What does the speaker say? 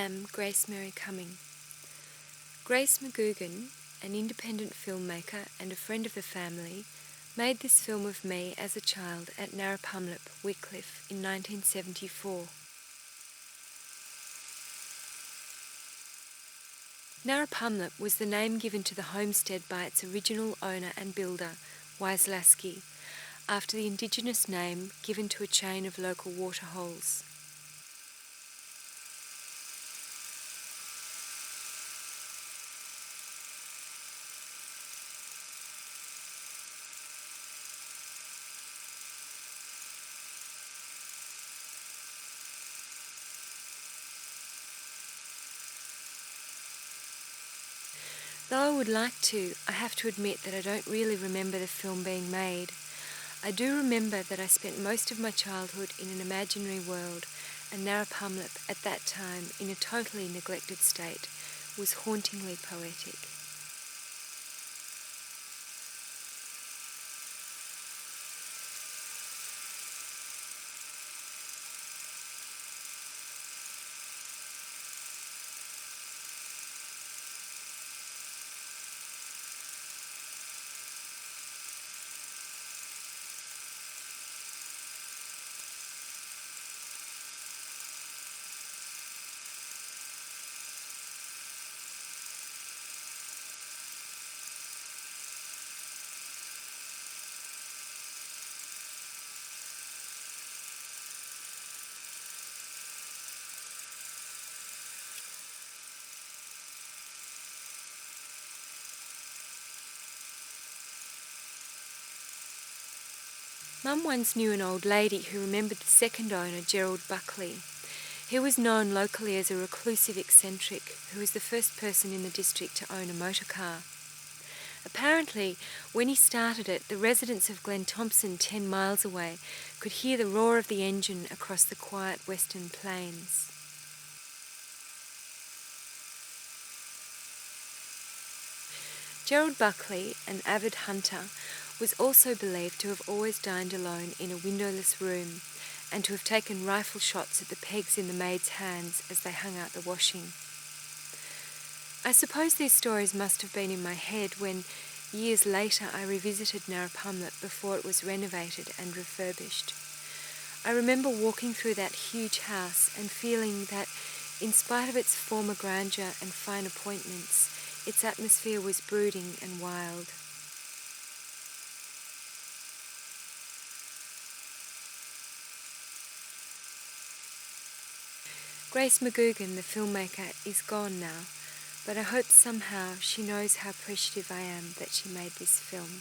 am Grace Mary Cumming. Grace McGugan, an independent filmmaker and a friend of the family, made this film of me as a child at Narrapumelap, Wycliffe in 1974. Narrapumelap was the name given to the homestead by its original owner and builder, Wiselaski, after the indigenous name given to a chain of local waterholes. Though I would like to, I have to admit that I don't really remember the film being made. I do remember that I spent most of my childhood in an imaginary world, and Narrapumelap at that time, in a totally neglected state, was hauntingly poetic. Mum once knew an old lady who remembered the second owner, Gerald Buckley. He was known locally as a reclusive eccentric who was the first person in the district to own a motor car. Apparently, when he started it, the residents of Glen Thompson, 10 miles away, could hear the roar of the engine across the quiet western plains. Gerald Buckley, an avid hunter, was also believed to have always dined alone in a windowless room and to have taken rifle shots at the pegs in the maids' hands as they hung out the washing. I suppose these stories must have been in my head when, years later, I revisited Narrapumelap before it was renovated and refurbished. I remember walking through that huge house and feeling that, in spite of its former grandeur and fine appointments, its atmosphere was brooding and wild. Grace McGugan, the filmmaker, is gone now, but I hope somehow she knows how appreciative I am that she made this film.